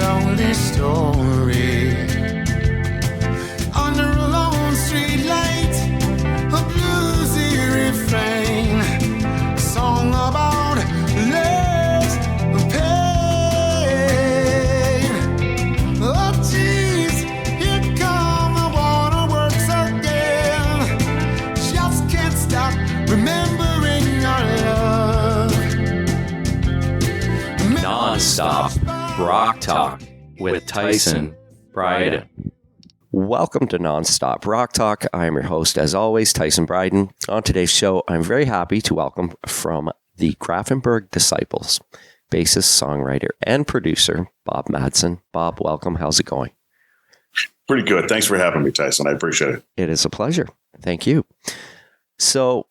lonely story. Under a lone street light, a bluesy refrain, a song about love's pain. Oh jeez, here come the waterworks again. Just can't stop remembering our love. Non-stop rock talk with Tyson Bryden. Welcome to Non-Stop Rock Talk. I am your host, as always, Tyson Bryden. On today's show, I'm very happy to welcome from the Grafenberg Disciples, bassist, songwriter, and producer, Bob Madsen. Bob, welcome. How's it going? Pretty good. Thanks for having me, Tyson. I appreciate it. It is a pleasure. Thank you. So,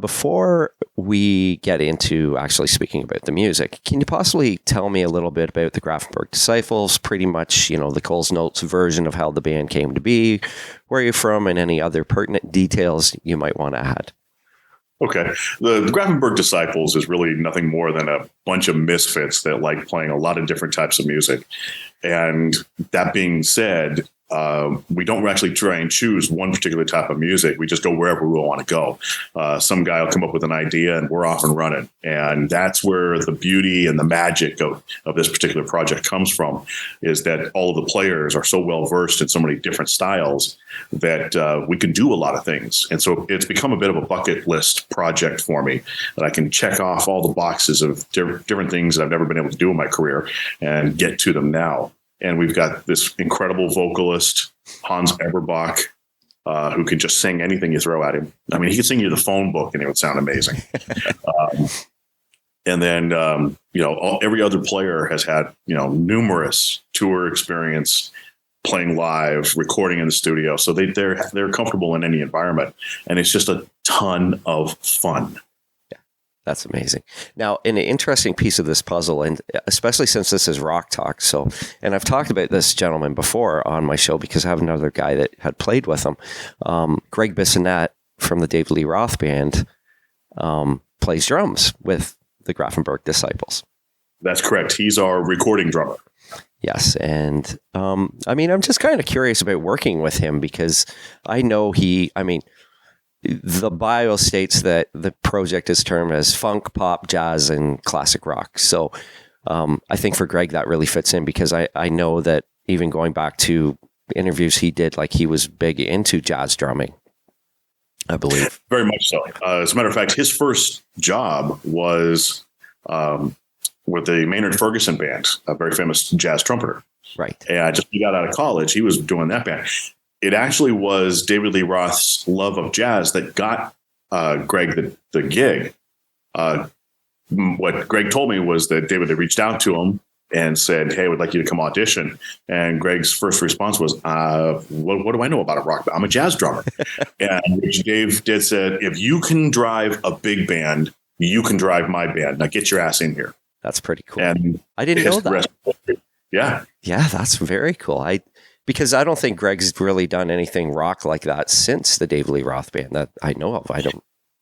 before we get into actually speaking about the music, can you possibly tell me a little bit about the Grafenberg Disciples, pretty much, the Coles Notes version of how the band came to be, where you're from, and any other pertinent details you might want to add? Okay. The Grafenberg Disciples is really nothing more than a bunch of misfits that like playing a lot of different types of music. And that being said, we don't actually try and choose one particular type of music. We just go wherever we want to go. Some guy will come up with an idea and we're off and running. And that's where the beauty and the magic of this particular project comes from, is that all of the players are so well versed in so many different styles that we can do a lot of things. And so it's become a bit of a bucket list project for me, that I can check off all the boxes of different things that I've never been able to do in my career and get to them now. And we've got this incredible vocalist, Hans Eberbach, who can just sing anything you throw at him. I mean, he could sing you the phone book and it would sound amazing. And then, every other player has had, numerous tour experience playing live, recording in the studio. So they're comfortable in any environment. And it's just a ton of fun. That's amazing. Now, an interesting piece of this puzzle, and especially since this is rock talk, and I've talked about this gentleman before on my show because I have another guy that had played with him. Greg Bissonette from the David Lee Roth Band plays drums with the Grafenberg Disciples. That's correct. He's our recording drummer. Yes. And I'm just kind of curious about working with him because I know the bio states that the project is termed as funk, pop, jazz, and classic rock. So I think for Greg, that really fits in because I know that even going back to interviews he did, like he was big into jazz drumming, I believe. Very much so. As a matter of fact, his first job was with the Maynard Ferguson Band, a very famous jazz trumpeter. Right. And just he got out of college, he was doing that band. It actually was David Lee Roth's love of jazz that got Greg the gig. What Greg told me was that David had reached out to him and said, "Hey, I would like you to come audition." And Greg's first response was, what do I know about a rock band? I'm a jazz drummer." And Dave did said, "If you can drive a big band, you can drive my band. Now get your ass in here." That's pretty cool. And I didn't know that. Yeah. Yeah, that's very cool. Because I don't think Greg's really done anything rock like that since the David Lee Roth Band that I know of.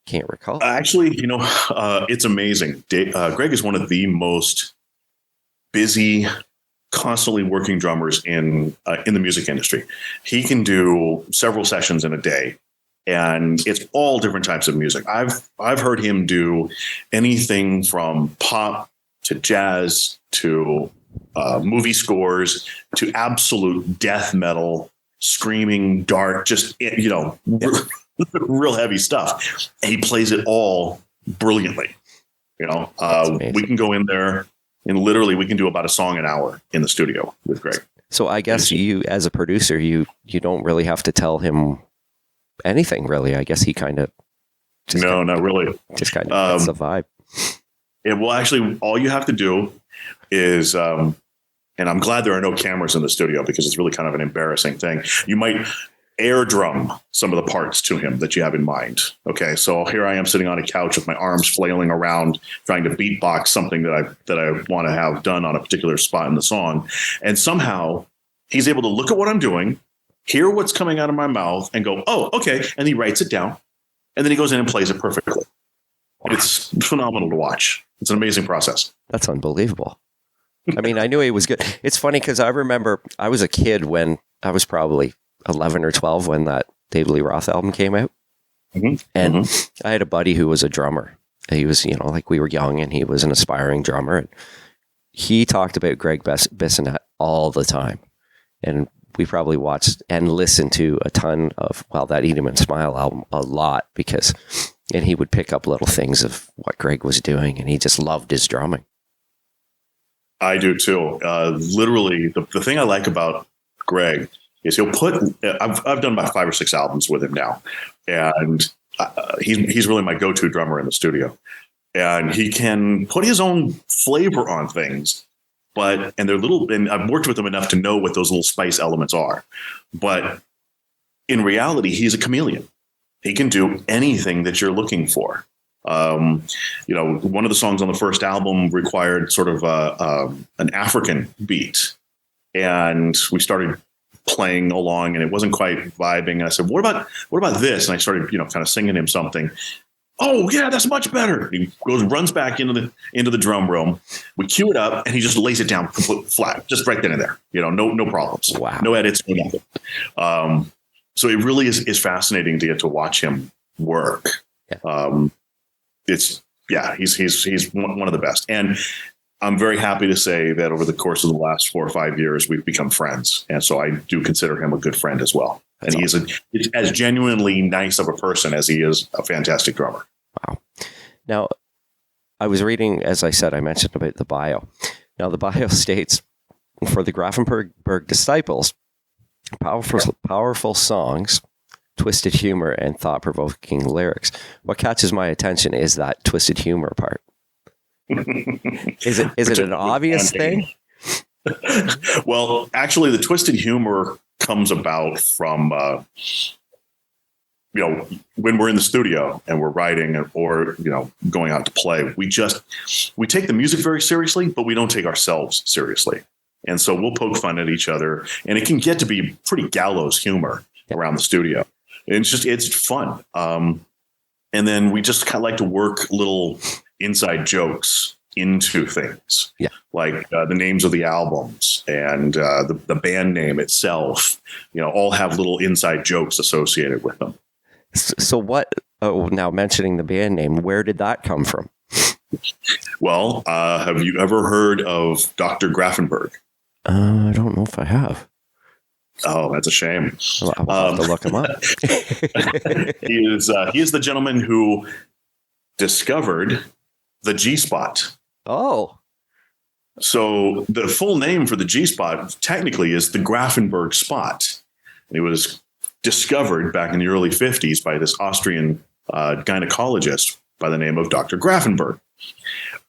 Can't recall. Actually, it's amazing. Greg is one of the most busy, constantly working drummers in the music industry. He can do several sessions in a day, and it's all different types of music. I've heard him do anything from pop to jazz to movie scores to absolute death metal, screaming, dark, just, real heavy stuff. And he plays it all brilliantly. We can go in there and literally we can do about a song an hour in the studio with Greg. So I guess you, as a producer, you don't really have to tell him anything, really. I guess he kind of... not really. Just kind of gets the vibe. Actually, all you have to do is, and I'm glad there are no cameras in the studio because it's really kind of an embarrassing thing. You might air drum some of the parts to him that you have in mind. Okay, so here I am sitting on a couch with my arms flailing around, trying to beatbox something that I want to have done on a particular spot in the song, and somehow he's able to look at what I'm doing, hear what's coming out of my mouth, and go, "Oh, okay," and he writes it down, and then he goes in and plays it perfectly. Wow. It's phenomenal to watch. It's an amazing process. That's unbelievable. I mean, I knew he was good. It's funny because I remember I was a kid when I was probably 11 or 12 when that David Lee Roth album came out. And I had a buddy who was a drummer. He was, like we were young and he was an aspiring drummer. And he talked about Greg Bissonette all the time. And we probably watched and listened to a ton of, that Eat 'Em and Smile album a lot and he would pick up little things of what Greg was doing and he just loved his drumming. I do too. Literally, the thing I like about Greg is he'll I've done about 5 or 6 albums with him now, and he's really my go-to drummer in the studio, and he can put his own flavor on things, and they're and I've worked with him enough to know what those little spice elements are, but in reality, he's a chameleon. He can do anything that you're looking for. One of the songs on the first album required sort of an African beat, and we started playing along, and it wasn't quite vibing. And I said, "What about this?" And I started, kind of singing him something. Oh yeah, that's much better. He runs back into the drum room. We cue it up, and he just lays it down flat, just right then and there. No problems. Wow. No edits, no nothing. So it really is fascinating to get to watch him work. Yeah. He's one of the best. And I'm very happy to say that over the course of the last 4 or 5 years, we've become friends. And so I do consider him a good friend as well. And he's as genuinely nice of a person as he is a fantastic drummer. Wow. Now, I was reading, as I said, I mentioned about the bio. Now, the bio states, for the Grafenberg Disciples, powerful songs, twisted humor, and thought-provoking lyrics. What catches my attention is that twisted humor part. Is it an obvious thing? Well, actually, the twisted humor comes about from when we're in the studio and we're writing or going out to play. We take the music very seriously, but we don't take ourselves seriously. And so we'll poke fun at each other, and it can get to be pretty gallows humor around the studio. It's fun. And then we just kind of like to work little inside jokes into things. Yeah. Like the names of the albums and the band name itself, all have little inside jokes associated with them. So now mentioning the band name, where did that come from? Well, have you ever heard of Dr. Grafenberg? I don't know if I have. Oh, that's a shame. Well, I'll have to look him up. He is the gentleman who discovered the G-spot. Oh. So the full name for the G-spot technically is the Grafenberg spot. And it was discovered back in the early 50s by this Austrian gynecologist by the name of Dr. Grafenberg.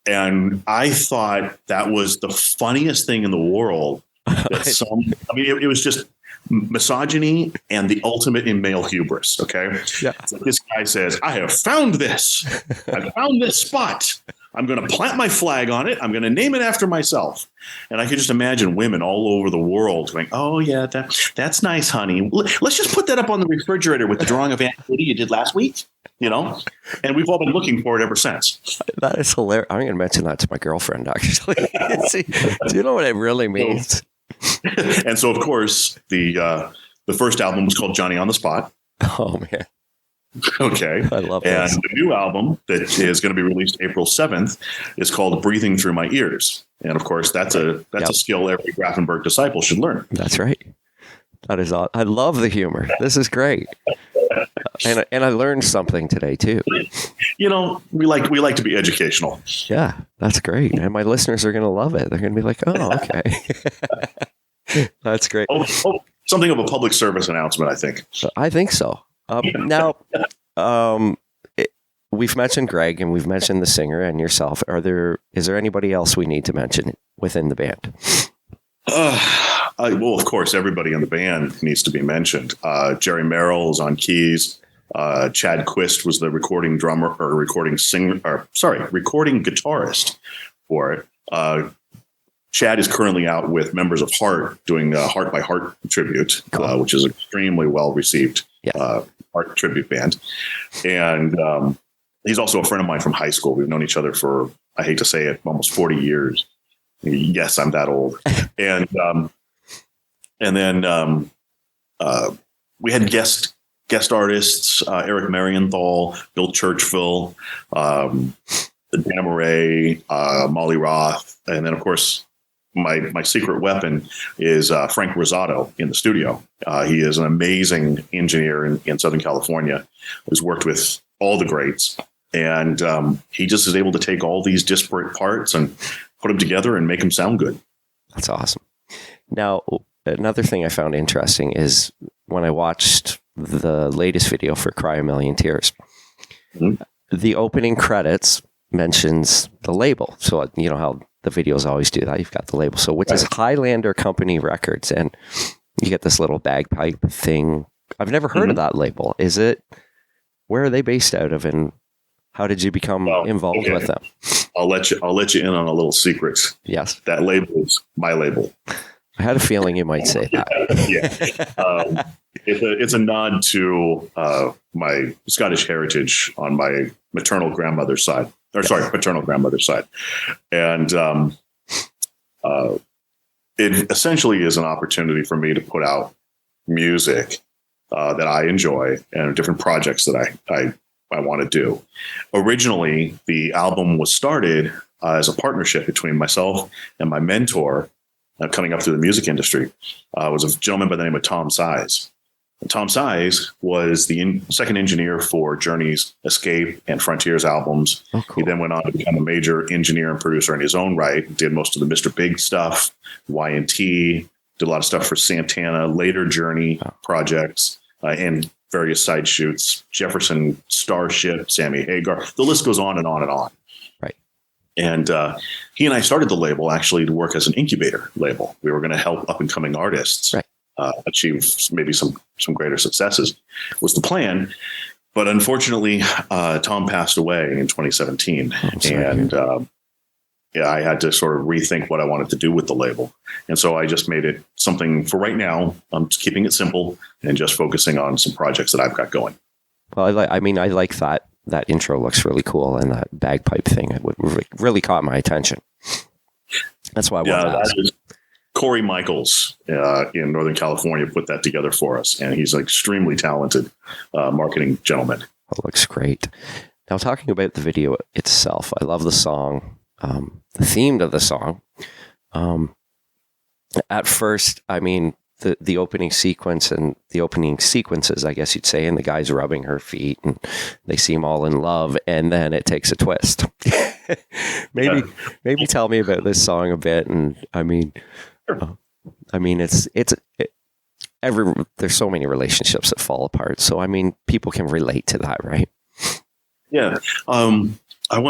And I thought that was the funniest thing in the world. It was just misogyny and the ultimate in male hubris. Okay. Yeah. So this guy says, I have found this. I found this spot. I'm going to plant my flag on it. I'm going to name it after myself. And I could just imagine women all over the world going, oh yeah, that's nice, honey. Let's just put that up on the refrigerator with the drawing of Aunt Kitty you did last week. And we've all been looking for it ever since. That is hilarious. I'm going to mention that to my girlfriend, actually. See, do you know what it really means? And so, of course, the first album was called Johnny on the Spot. Oh, man. Okay. I love that. this. And the new album that is going to be released April 7th is called Breathing Through My Ears. And, of course, that's a skill every Grafenberg disciple should learn. That's right. That is all. I love the humor. This is great. And I learned something today too. We like to be educational. Yeah, that's great. And my listeners are going to love it. They're going to be like, "Oh, okay." That's great. Oh, something of a public service announcement, I think. I think so. Now, we've mentioned Greg and we've mentioned the singer and yourself. Is there anybody else we need to mention within the band? Well, of course, everybody in the band needs to be mentioned. Jerry Merrill is on keys. Chad Quist was the recording guitarist for it. Chad is currently out with members of Heart doing a Heart by Heart tribute, which is extremely well received. Heart tribute band. And he's also a friend of mine from high school. We've known each other for, I hate to say it, almost 40 years. Yes, I'm that old. And then we had guest artists, Eric Marienthal, Bill Churchville, Dana Murray, Molly Roth, and then of course my secret weapon is Frank Rosato in the studio. He is an amazing engineer in Southern California who's worked with all the greats. And he just is able to take all these disparate parts and put them together and make them sound good. That's awesome. Now, another thing I found interesting is when I watched the latest video for Cry a Million Tears, the opening credits mentions the label. So, you know how the videos always do that. You've got the label. So, which is Highlander Company Records. And you get this little bagpipe thing. I've never heard of that label. Where are they based out of? And how did you become involved with them? I'll let you in on a little secret. Yes. That label is my label. I had a feeling you might say that. Yeah. It's a nod to my Scottish heritage on my paternal grandmother's side. And it essentially is an opportunity for me to put out music that I enjoy and different projects that I want to do. Originally, the album was started as a partnership between myself and my mentor coming up through the music industry. Was a gentleman by the name of Tom Size. And Tom Size was the second engineer for Journey's Escape and Frontiers albums. Oh, cool. He then went on to become a major engineer and producer in his own right, did most of the Mr. Big stuff, Y&T, did a lot of stuff for Santana, later Journey projects, and various side shoots, Jefferson Starship, Sammy Hagar. The list goes on and on and on. Right. And he and I started the label actually to work as an incubator label. We were going to help up and coming artists achieve maybe some greater successes was the plan. But unfortunately, Tom passed away in 2017. And I had to sort of rethink what I wanted to do with the label. And so I just made it something for right now. I'm just keeping it simple and just focusing on some projects that I've got going. Well, I like that. That intro looks really cool. And that bagpipe thing, it really caught my attention. That's why I wanted to ask. Corey Michaels in Northern California put that together for us. And he's an extremely talented marketing gentleman. It looks great. Now, talking about the video itself, I love the song. The theme to the song. At first, I mean, the opening sequence and the opening sequences, I guess you'd say, and the guy's rubbing her feet and they seem all in love, and then it takes a twist. maybe tell me about this song a bit. And I mean, there's so many relationships that fall apart. So, I mean, people can relate to that, right? Yeah. I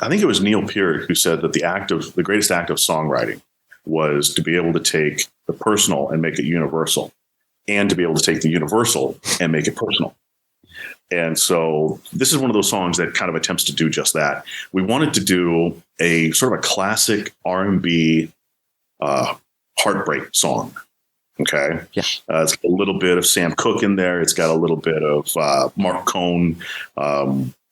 think it was Neil Peart who said that the greatest act of songwriting was to be able to take the personal and make it universal, and to be able to take the universal and make it personal. And so this is one of those songs that kind of attempts to do just that. We wanted to do a sort of a classic R&B heartbreak song. Okay. Yeah. It's got a little bit of Sam Cooke in there. It's got a little bit of Mark Cohn.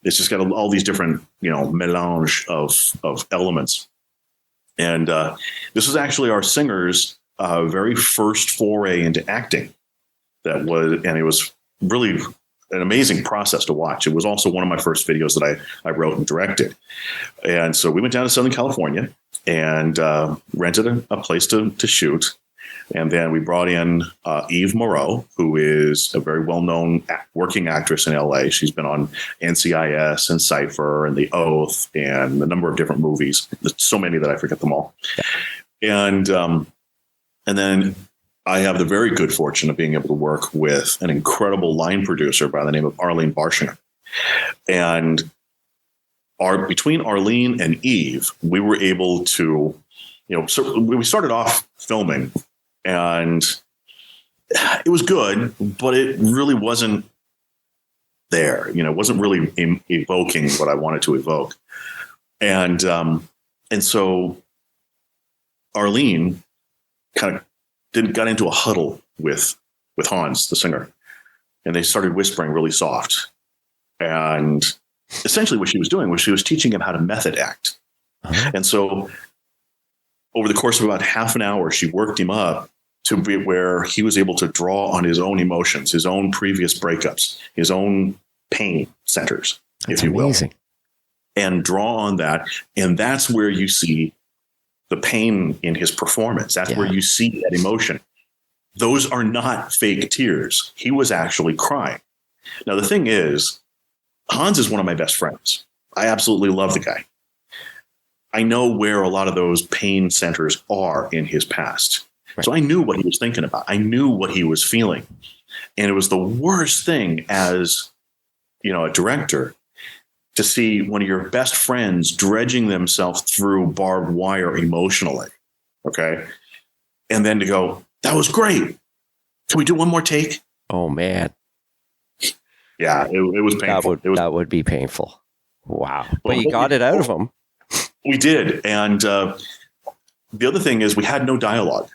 It's just got all these different, melange of elements. And this was actually our singer's very first foray into acting. And it was really an amazing process to watch. It was also one of my first videos that I wrote and directed. And so we went down to Southern California and rented a place to shoot. And then we brought in Eve Moreau, who is a very well-known working actress in LA. She's been on NCIS and Cypher and The Oath and a number of different movies. There's so many that I forget them all. And then I have the very good fortune of being able to work with an incredible line producer by the name of Arlene Barshinger. And between Arlene and Eve, we were able to, so we started off filming. And it was good, but it really wasn't there. It wasn't really evoking what I wanted to evoke. And so Arlene kind of got into a huddle with Hans, the singer, and they started whispering really soft. And essentially what she was doing was she was teaching him how to method act. Uh-huh. And so over the course of about half an hour, she worked him up to be where he was able to draw on his own emotions, his own previous breakups, his own pain centers, That's if you amazing. will, and draw on that. And that's where you see the pain in his performance. That's where you see that emotion. Those are not fake tears. He was actually crying. Now, the thing is, Hans is one of my best friends. I absolutely love the guy. I know where a lot of those pain centers are in his past. Right. So I knew what he was thinking about. I knew what he was feeling. And it was the worst thing as, a director to see one of your best friends dredging themselves through barbed wire emotionally. Okay. And then to go, that was great. Can we do one more take? Oh, man. Yeah, it was painful. That would be painful. Wow. But you got it out of him. We did. And the other thing is we had no dialogue.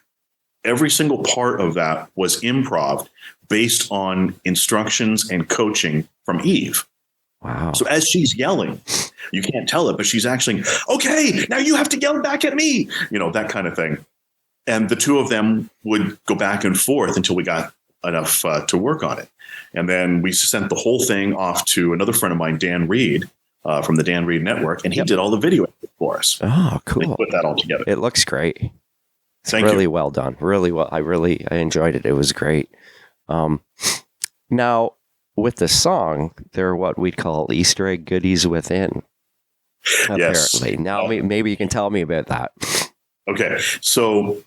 Every single part of that was improv based on instructions and coaching from Eve. Wow. So as she's yelling, you can't tell it, but she's actually, okay, now you have to yell back at me, that kind of thing. And the two of them would go back and forth until we got enough to work on it. And then we sent the whole thing off to another friend of mine, Dan Reed, from the Dan Reed Network, and he did all the video for us. Oh, cool. We put that all together. It looks great. It's Thank really you. well done. Really well. I enjoyed it. It was great. Now, with the song, there are what we'd call Easter egg goodies within. Apparently. Yes. Now, maybe you can tell me about that. Okay. So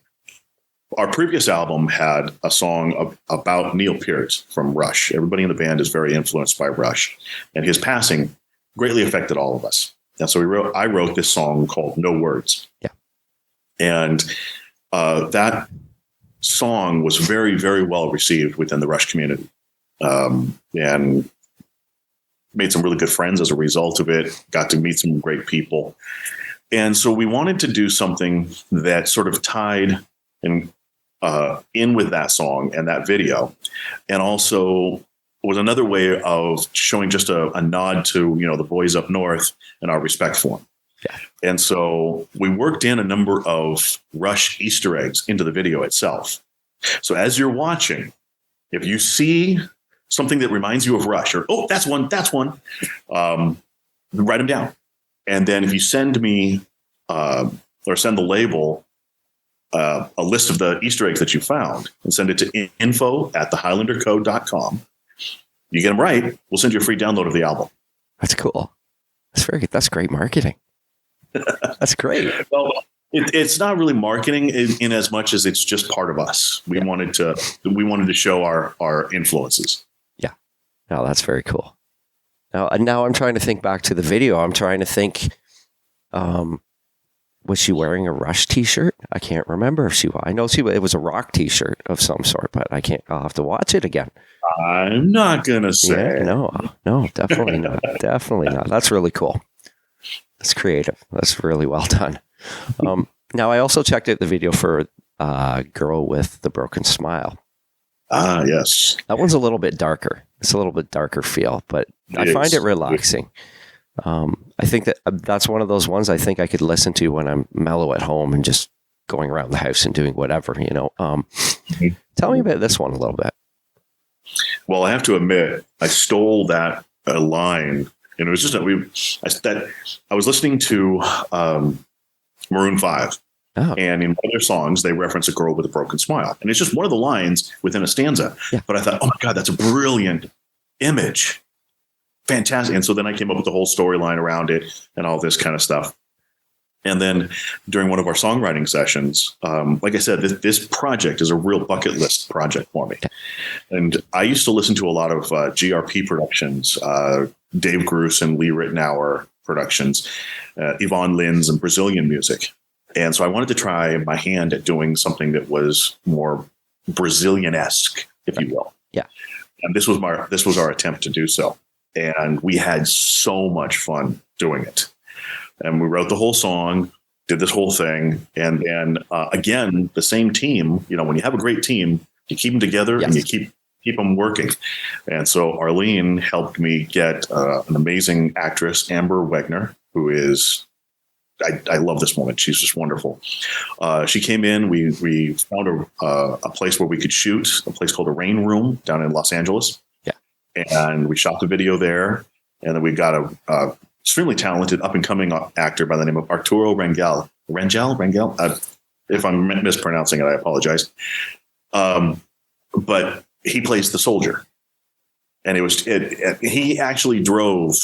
our previous album had a song about Neil Peart from Rush. Everybody in the band is very influenced by Rush, and his passing greatly affected all of us. And so I wrote this song called No Words. Yeah. And that song was very, very well received within the Rush community. And made some really good friends as a result of it, got to meet some great people. And so we wanted to do something that sort of tied in with that song and that video, and also was another way of showing just a nod to, the boys up north and our respect for them. Yeah. And so we worked in a number of Rush Easter eggs into the video itself. So as you're watching, if you see something that reminds you of Rush, or, oh, that's one, write them down. And then if you send me or send the label a list of the Easter eggs that you found and send it to info@thehighlandercode.com, you get them right, we'll send you a free download of the album. That's cool. That's great marketing. That's great. Well, it's not really marketing in as much as it's just part of us. We wanted to show our influences. Yeah. No, that's very cool. Now I'm trying to think back to the video. I'm trying to think, was she wearing a Rush t-shirt? I can't remember if she was. I know it was a rock t-shirt of some sort, but I'll have to watch it again. I'm not going to say. Yeah, no, definitely not. Definitely not. That's really cool. That's creative. That's really well done. Now, I also checked out the video for Girl with the Broken Smile. Ah, yes. That one's a little bit darker. It's a little bit darker feel, but I find it relaxing. I think that's one of those ones I think I could listen to when I'm mellow at home and just going around the house and doing whatever, Tell me about this one a little bit. Well, I have to admit, I stole that line, and it was just I was listening to Maroon 5, and in one of their songs, they reference a girl with a broken smile, and it's just one of the lines within a stanza. Yeah. But I thought, oh my God, that's a brilliant image. Fantastic. And so then I came up with the whole storyline around it and all this kind of stuff. And then during one of our songwriting sessions, like I said, this project is a real bucket list project for me. And I used to listen to a lot of GRP productions, Dave Gruss and Lee Ritenour productions, Yvonne Linz and Brazilian music. And so I wanted to try my hand at doing something that was more Brazilian-esque, if you will. Yeah. And this was our attempt to do so. And we had so much fun doing it. And we wrote the whole song, did this whole thing. And then, again, the same team, when you have a great team, you keep them together and you keep them working. And so Arlene helped me get an amazing actress, Amber Wegner, who is I love this woman. She's just wonderful. She came in. We found a place where we could shoot, a place called the Rain Room down in Los Angeles. Yeah. And we shot the video there. And then we got a extremely talented up and coming actor by the name of Arturo Rangel. Rangel? If I'm mispronouncing it, I apologize. But he plays the soldier. And he actually drove,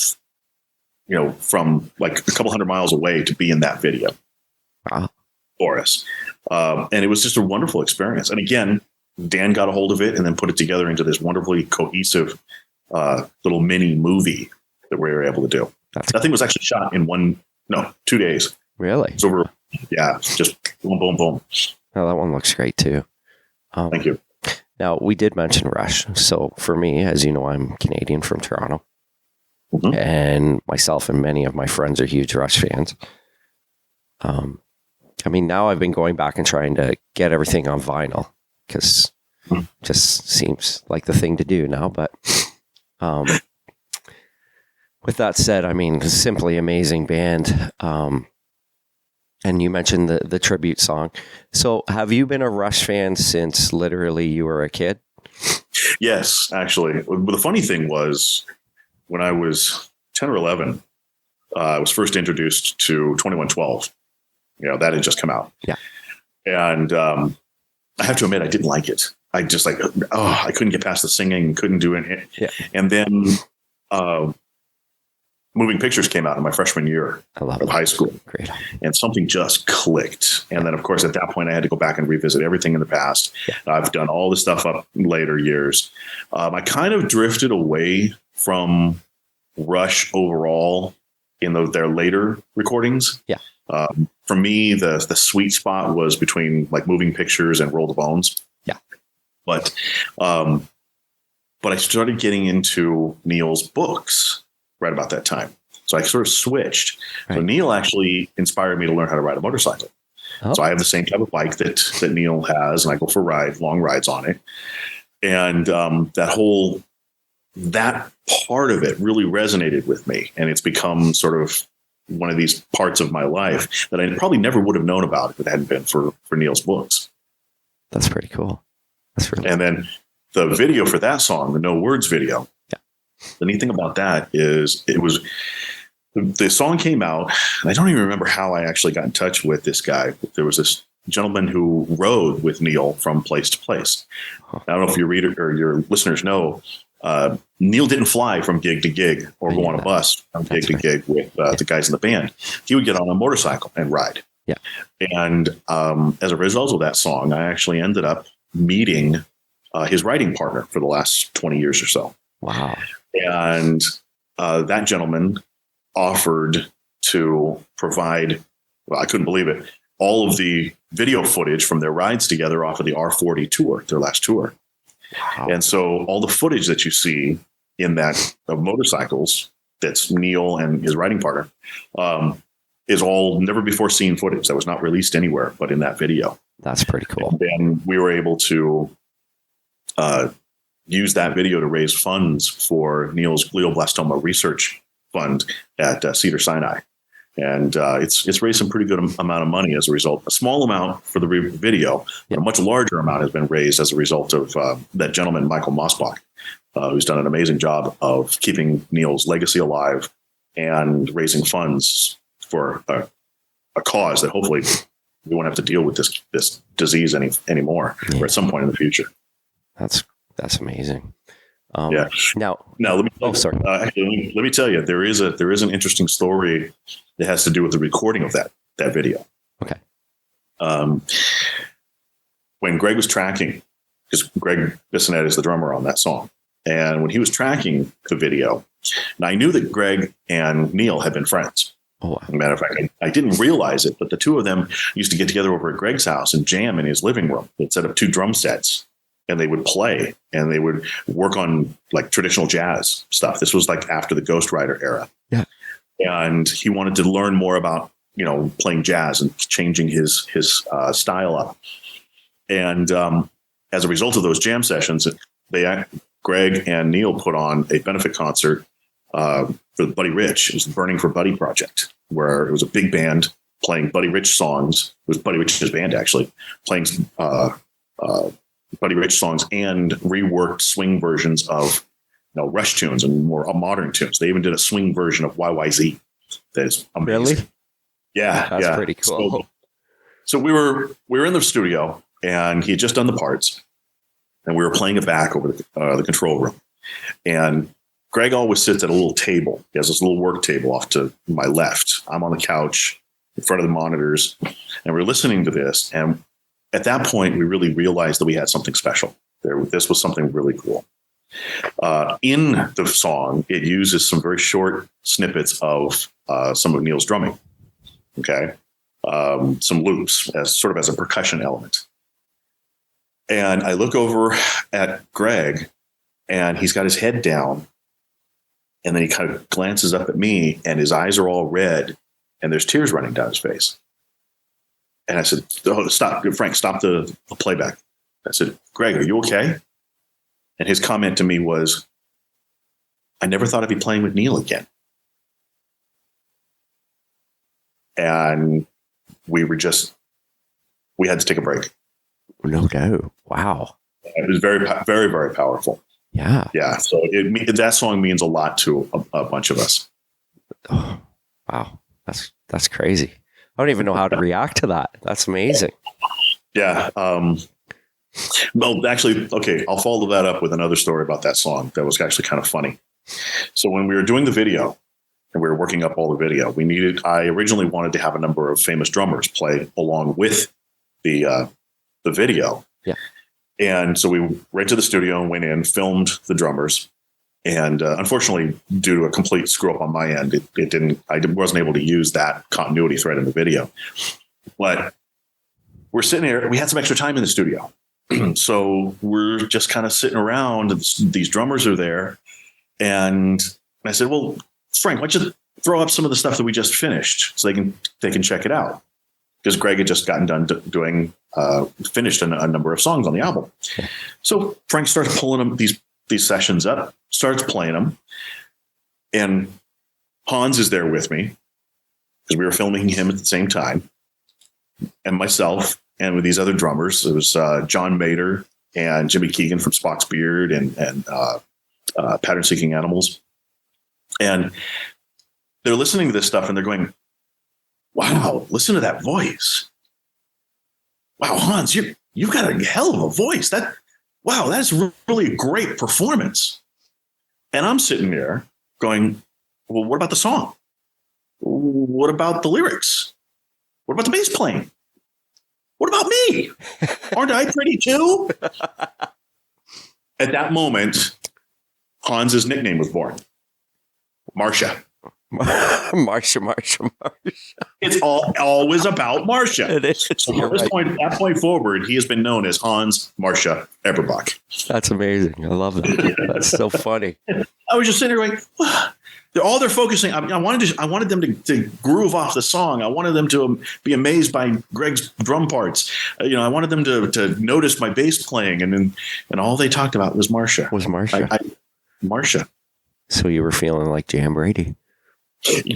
from like a couple hundred miles away to be in that video. Wow. For us. And it was just a wonderful experience. And again, Dan got a hold of it and then put it together into this wonderfully cohesive little mini movie that we were able to do. That thing was actually shot in 2 days. Really? It's over. Yeah. Just boom, boom, boom. Oh, that one looks great too. Thank you. Now, we did mention Rush. So for me, as you know, I'm Canadian from Toronto. Mm-hmm. And myself and many of my friends are huge Rush fans. Now I've been going back and trying to get everything on vinyl because it just seems like the thing to do now. But with that said, simply amazing band. And you mentioned the tribute song. So have you been a Rush fan since literally you were a kid? Yes, actually. The funny thing was, when I was 10 or 11, I was first introduced to 2112. That had just come out. Yeah. And I have to admit, I didn't like it. I just I couldn't get past the singing, couldn't do it. Yeah. And then Moving Pictures came out in my freshman year of high school. Great. And something just clicked. And then, of course, at that point, I had to go back and revisit everything in the past. Yeah. I've done all the stuff up in later years. I kind of drifted away from Rush overall in their later recordings. Yeah. For me, the sweet spot was between like Moving Pictures and Roll the Bones. Yeah. But I started getting into Neil's books right about that time. So I sort of switched. Right. So Neil actually inspired me to learn how to ride a motorcycle. Oh. So I have the same type of bike that Neil has, and I go for long rides on it. And that part of it really resonated with me. And it's become sort of one of these parts of my life that I probably never would have known about if it hadn't been for Neil's books. That's pretty cool. And then the video for that song, the No Words video. Yeah. The neat thing about that is the song came out, and I don't even remember how I actually got in touch with this guy. There was this gentleman who rode with Neil from place to place. Huh. I don't know if your reader or your listeners know, Neil didn't fly from gig to gig or go on a bus from gig to gig with the guys in the band. He would get on a motorcycle and ride. Yeah. And as a result of that song, I actually ended up meeting his writing partner for the last 20 years or so. Wow. And that gentleman offered to provide, well, I couldn't believe it, all of the video footage from their rides together off of the R40 tour, their last tour. Wow. And so all the footage that you see in that of motorcycles, that's Neil and his writing partner, is all never before seen footage that was not released anywhere but in that video. That's pretty cool. And then we were able to use that video to raise funds for Neil's glioblastoma research fund at Cedar Sinai. And it's raised some pretty good amount of money as a result. A small amount for the video, but a much larger amount has been raised as a result of that gentleman, Michael Mossbach, who's done an amazing job of keeping Neil's legacy alive and raising funds for a cause that hopefully we won't have to deal with this disease anymore, or at some point in the future. That's amazing. Yeah. Now let me. Sorry. Actually, let me tell you, there is an interesting story that has to do with the recording of that video. Okay. When Greg was tracking, because Greg Bissonette is the drummer on that song, and when he was tracking the video, and I knew that Greg and Neil had been friends. Oh, wow. As a matter of fact, I didn't realize it, but the two of them used to get together over at Greg's house and jam in his living room. They'd set up 2 drum sets. And they would play, and they would work on like traditional jazz stuff. This was like after the Ghostwriter era. Yeah. And he wanted to learn more about, playing jazz and changing his style up. And as a result of those jam sessions, Greg and Neil put on a benefit concert for Buddy Rich. It was the Burning for Buddy project, where it was a big band playing Buddy Rich songs. It was Buddy Rich's band, actually, playing Buddy Rich songs and reworked swing versions of Rush tunes and more modern tunes. They even did a swing version of YYZ. That's amazing. Really? Yeah, that's pretty cool. So we were in the studio, and he had just done the parts, and we were playing it back over the control room. And Greg always sits at a little table. He has this little work table off to my left. I'm on the couch in front of the monitors, and we're listening to this. And at that point, we really realized that we had something special. This was something really cool. In the song, it uses some very short snippets of some of Neil's drumming. Okay. Some loops as a percussion element. And I look over at Greg, and he's got his head down, and then he kind of glances up at me, and his eyes are all red, and there's tears running down his face. And I said, "Oh, stop, Frank, stop the playback." I said, "Greg, are you okay?" And his comment to me was, "I never thought I'd be playing with Neil again." And we had to take a break. No doubt. Wow. It was very, very, very powerful. Yeah. Yeah. So that song means a lot to a bunch of us. Oh, wow. That's crazy. I don't even know how to react to that. That's amazing. Yeah. Well, actually, okay, I'll follow that up with another story about that song that was actually kind of funny. So when we were doing the video and we were working up all the video, I originally wanted to have a number of famous drummers play along with the video. Yeah. And so we went to the studio and went in, filmed the drummers. And unfortunately, due to a complete screw up on my end, I wasn't able to use that continuity thread in the video. But we're sitting here, we had some extra time in the studio. So we're just kind of sitting around. These drummers are there. And I said, "Well, Frank, why don't you throw up some of the stuff that we just finished so they can check it out?" Because Greg had just gotten done finished a number of songs on the album. So Frank starts pulling them, these sessions up, starts playing them. And Hans is there with me because we were filming him at the same time, and myself, and with these other drummers. It was John Mader and Jimmy Keegan from Spock's Beard and Pattern Seeking Animals. And they're listening to this stuff and they're going, "Wow, listen to that voice. Wow, Hans, you've got a hell of a voice. That's really a great performance." And I'm sitting there going, "Well, what about the song? What about the lyrics? What about the bass playing? What about me? Aren't I pretty too?" At that moment, Hans's nickname was born. Marsha. Marsha. It's always about Marsha. It is. So from that point forward, he has been known as Hans Marsha Eberbach. That's amazing. I love that. That's so funny. I was just sitting there going, they're focusing. I wanted them to groove off the song. I wanted them to be amazed by Greg's drum parts. I wanted them to notice my bass playing, and all they talked about was Marsha. Marsha. So you were feeling like Jan Brady.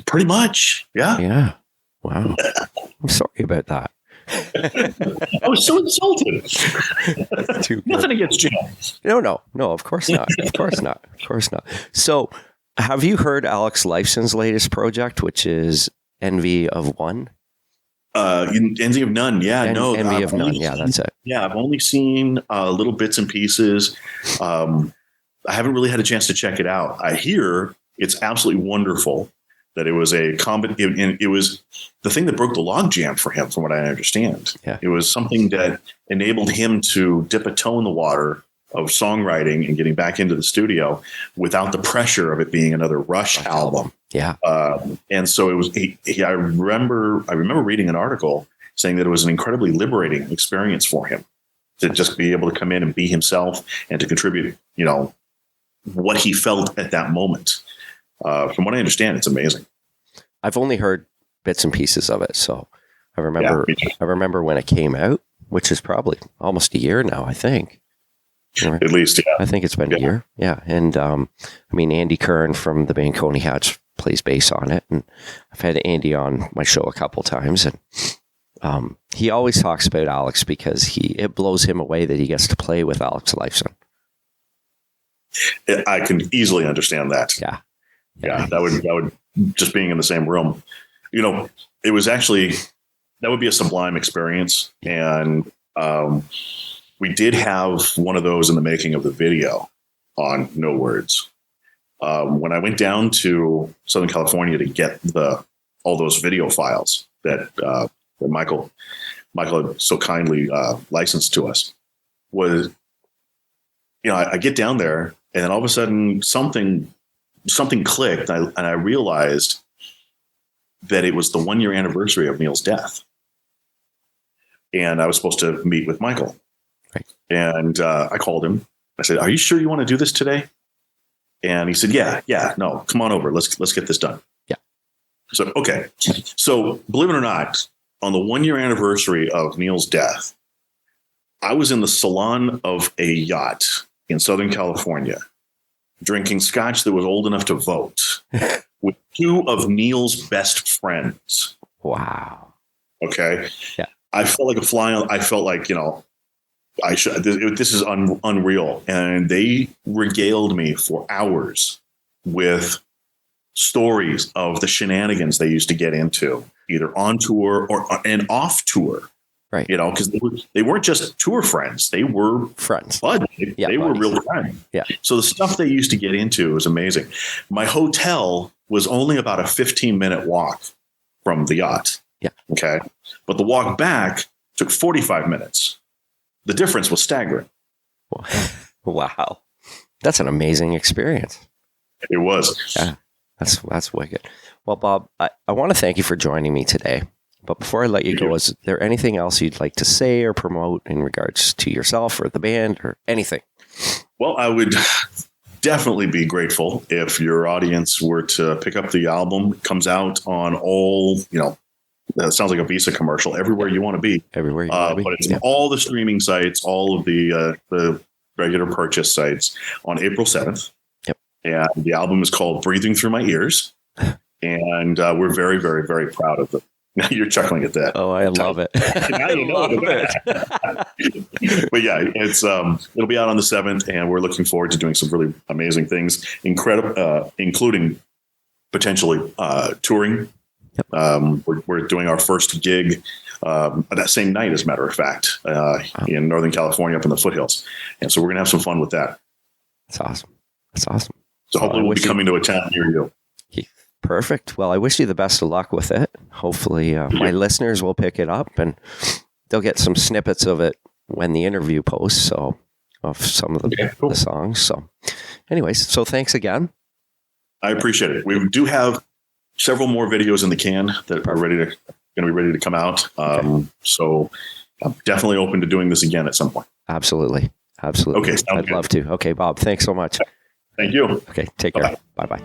Pretty much. Yeah. Yeah. Wow. I'm sorry about that. I was so insulted. Nothing against Jan. No, of course not. Of course not. So have you heard Alex Lifeson's latest project, which is Envy of One? Envy of None. Yeah, Envy of None. Yeah, that's it. Yeah, I've only seen little bits and pieces. I haven't really had a chance to check it out. I hear it's absolutely wonderful. That it was it was the thing that broke the logjam for him, from what I understand. Yeah. It was something that enabled him to dip a toe in the water of songwriting and getting back into the studio without the pressure of it being another Rush album. Yeah. And so it was. I remember reading an article saying that it was an incredibly liberating experience for him to just be able to come in and be himself and to contribute, what he felt at that moment. From what I understand, it's amazing. I've only heard bits and pieces of it, so I remember when it came out, which is probably almost a year now, I think. At least, yeah. I think it's been a year. Yeah. And Andy Kern from the band Coney Hatch plays bass on it. And I've had Andy on my show a couple times, and he always talks about Alex because it blows him away that he gets to play with Alex Lifeson. I can easily understand that. Yeah. That would just being in the same room, it was actually, that would be a sublime experience. And we did have one of those in the making of the video on No Words. When I went down to Southern California to get all those video files that Michael had so kindly licensed to us, was, I get down there, and then all of a sudden something clicked, and I realized that it was the 1-year anniversary of Neil's death. And I was supposed to meet with Michael. Right. And I called him. I said, "Are you sure you want to do this today?" And he said, yeah, no, come on over. Let's get this done. Yeah. So, okay. So believe it or not, on the 1-year anniversary of Neil's death, I was in the salon of a yacht in Southern California, drinking scotch that was old enough to vote with 2 of Neil's best friends. Wow. Okay. Yeah. I felt like a fly on. I felt like, this is unreal. And they regaled me for hours with stories of the shenanigans they used to get into, either on tour and off tour. Right. Because they weren't just tour friends. They were friends. They were real friends. Yeah. So the stuff they used to get into was amazing. My hotel was only about a 15-minute walk from the yacht. Yeah. Okay. But the walk back took 45 minutes. The difference was staggering. Wow. That's an amazing experience. It was. Yeah. That's wicked. Well, Bob, I want to thank you for joining me today. But before I let you go, is there anything else you'd like to say or promote in regards to yourself or the band or anything? Well, I would definitely be grateful if your audience were to pick up the album. It comes out on all, that sounds like a Visa commercial, everywhere you want to be. Everywhere you want to be. But it's all the streaming sites, all of the regular purchase sites on April 7th. Yep. And the album is called Breathing Through My Ears. And we're very, very, very proud of it. Now you're chuckling at that. Oh, I love it. Now you know it. But yeah, it'll be out on the 7th, and we're looking forward to doing some really amazing things, including potentially touring. Yep. We're doing our first gig that same night, as a matter of fact, in Northern California, up in the foothills, and so we're gonna have some fun with that. That's awesome. So hopefully we'll be coming to a town near you. Perfect. Well, I wish you the best of luck with it. Hopefully my listeners will pick it up, and they'll get some snippets of it when the interview posts, so of some of the songs. So anyways, so thanks again. I appreciate it. We do have several more videos in the can that are going to be ready to come out. So I'm definitely open to doing this again at some point. Absolutely. Okay. I'd love to. Okay, Bob, thanks so much. Thank you. Okay, take care. Bye-bye.